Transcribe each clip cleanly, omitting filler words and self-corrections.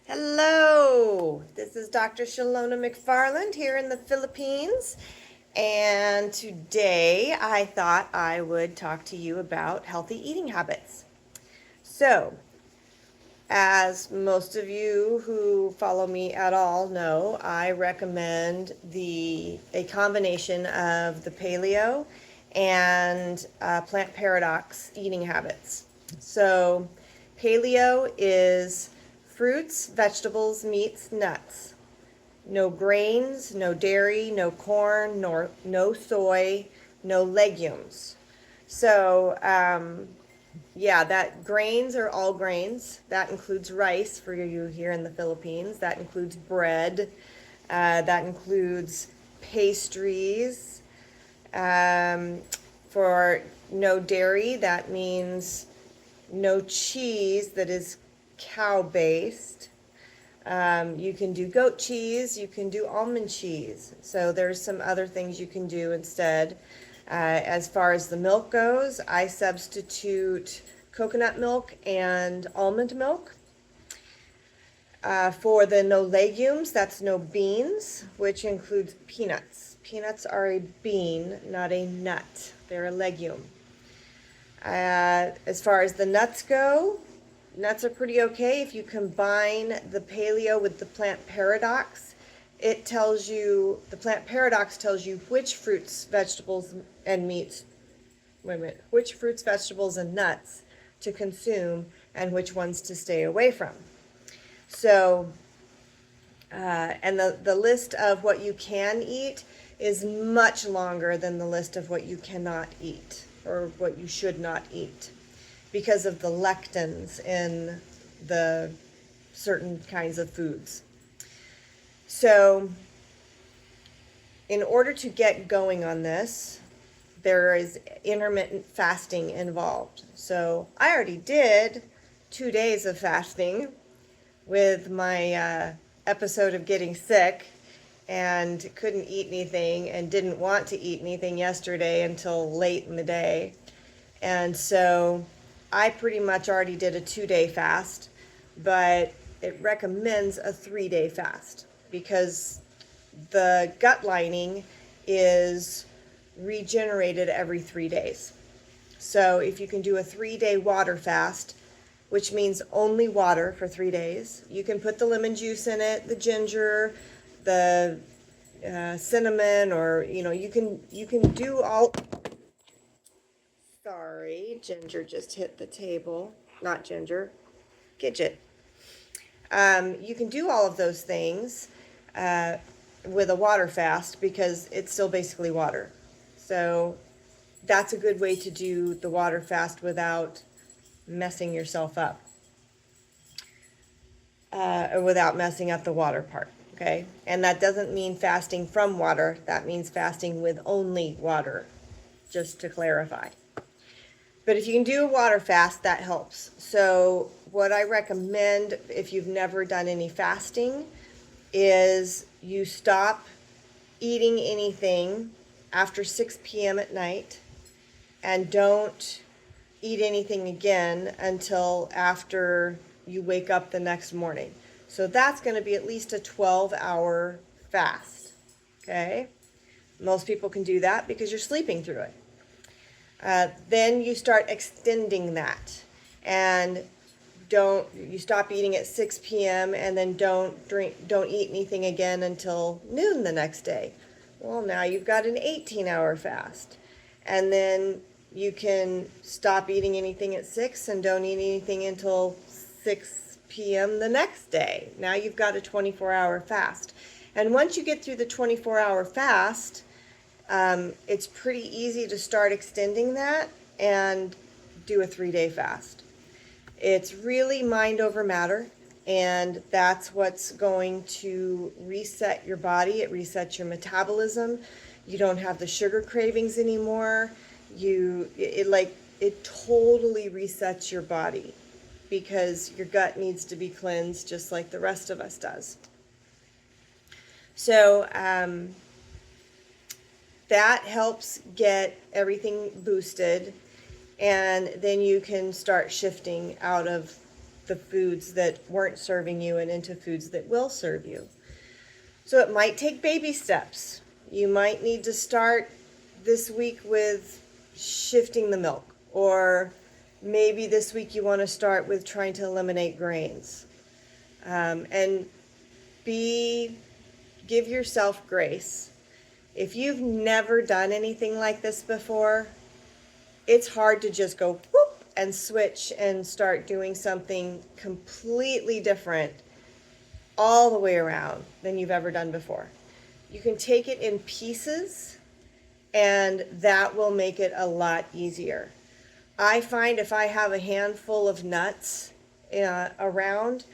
Hello, this is Dr. Shalona McFarland here in the Philippines, and today I thought I would talk to you about healthy eating habits. So, as most of you who follow me at all know, I recommend a combination of the paleo and plant paradox eating habits. So, paleo is fruits, vegetables, meats, nuts. No grains, no dairy, no corn, nor no soy, no legumes. So, yeah, that grains are all grains. That includes rice for you here in the Philippines. That includes bread. That includes pastries. Um, for no dairy, that means no cheese that is cow-based. You can do goat cheese, you can do almond cheese. So there's some other things you can do instead. As far as the milk goes, I substitute coconut milk and almond milk. For the no legumes, that's no beans, which includes peanuts. Peanuts are a bean, not a nut. They're a legume. As far as the nuts go, nuts are pretty okay. If you combine the paleo with the plant paradox, the plant paradox tells you which fruits, vegetables, and meats, which fruits, vegetables, and nuts to consume and which ones to stay away from. So, and the list of what you can eat is much longer than the list of what you cannot eat or what you should not eat because of the lectins in the certain kinds of foods. So, in order to get going on this, there is intermittent fasting involved. So, I already did 2 days of fasting with my episode of getting sick and couldn't eat anything and didn't want to eat anything yesterday until late in the day. And so I pretty much already did a 2-day fast, but it recommends a 3-day fast because the gut lining is regenerated every 3 days. So if you can do a 3-day water fast, which means only water for 3 days, you can put the lemon juice in it, the ginger, the cinnamon, or you can do all. Sorry, Ginger just hit the table. Not Ginger, Gidget. You can do all of those things with a water fast because it's still basically water. So that's a good way to do the water fast without messing yourself up, or without messing up the water part. Okay, and that doesn't mean fasting from water. That means fasting with only water, just to clarify. But if you can do a water fast, that helps. So what I recommend if you've never done any fasting is you stop eating anything after 6 p.m. at night and don't eat anything again until after you wake up the next morning. So that's going to be at least a 12-hour fast. Okay? Most people can do that because you're sleeping through it. Then you start extending that, and you stop eating at 6 p.m. and then don't eat anything again until noon the next day. Well, now you've got an 18-hour fast, and then you can stop eating anything at 6 and don't eat anything until 6 p.m. the next day. Now you've got a 24-hour fast, and once you get through the 24-hour fast, it's pretty easy to start extending that and do a 3-day fast. It's really mind over matter, and that's what's going to reset your body. It resets your metabolism. You don't have the sugar cravings anymore. It totally resets your body because your gut needs to be cleansed just like the rest of us does. So, that helps get everything boosted, and then you can start shifting out of the foods that weren't serving you and into foods that will serve you. So it might take baby steps. You might need to start this week with shifting the milk, or maybe this week you want to start with trying to eliminate grains. And give yourself grace. If you've never done anything like this before, it's hard to just go whoop and switch and start doing something completely different all the way around than you've ever done before. You can take it in pieces, and that will make it a lot easier. I find if I have a handful of nuts around,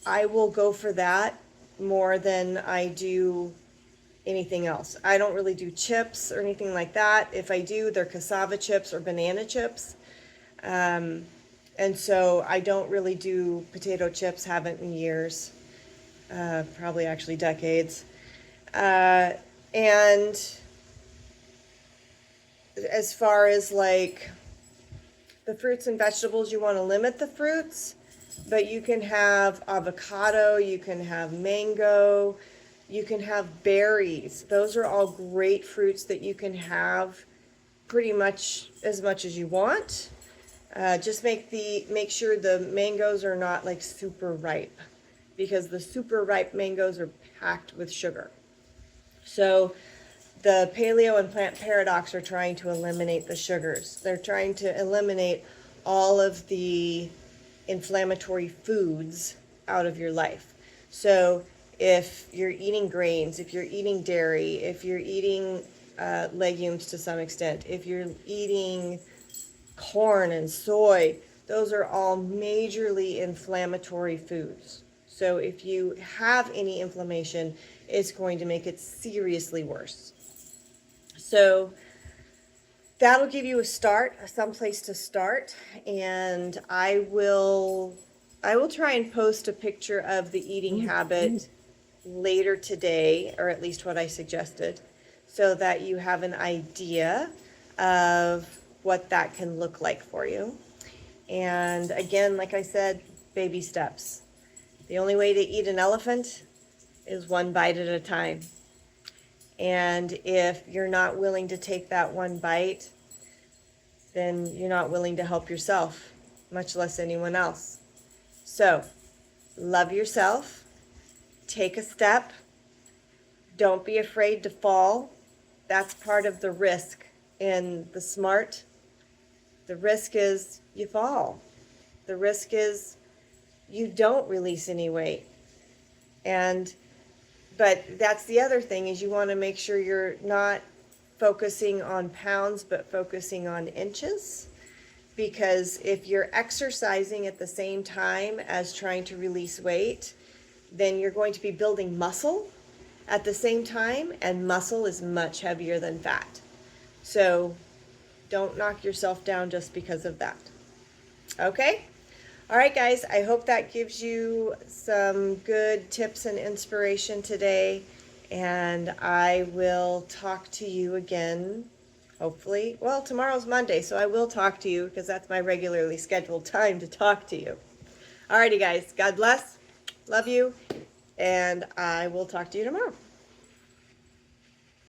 I will go for that more than I do anything else. I don't really do chips or anything like that. If I do, they're cassava chips or banana chips. And so I don't really do potato chips, haven't in years, probably actually decades. And as far as like the fruits and vegetables, you want to limit the fruits, but you can have avocado, you can have mango, you can have berries. Those are all great fruits that you can have pretty much as you want. Just make sure the mangoes are not like super ripe, because the super ripe mangoes are packed with sugar. So the Paleo and Plant Paradox are trying to eliminate the sugars. They're trying to eliminate all of the inflammatory foods out of your life. So if you're eating grains, if you're eating dairy, if you're eating legumes to some extent, if you're eating corn and soy, those are all majorly inflammatory foods. So if you have any inflammation, it's going to make it seriously worse. So that'll give you a start, some place to start, and I will try and post a picture of the eating habit later today, or at least what I suggested, so that you have an idea of what that can look like for you. And again, like I said, baby steps. The only way to eat an elephant is one bite at a time. And if you're not willing to take that one bite, then you're not willing to help yourself, much less anyone else. So, love yourself, take a step, don't be afraid to fall. That's part of the risk in the SMART. The risk is you fall. The risk is you don't release any weight. But that's the other thing, is you want to make sure you're not focusing on pounds, but focusing on inches. Because if you're exercising at the same time as trying to release weight, then you're going to be building muscle at the same time, and muscle is much heavier than fat. So don't knock yourself down just because of that. Okay? All right, guys, I hope that gives you some good tips and inspiration today, and I will talk to you again, hopefully. Well, tomorrow's Monday, so I will talk to you because that's my regularly scheduled time to talk to you. All righty, guys, God bless, love you, and I will talk to you tomorrow.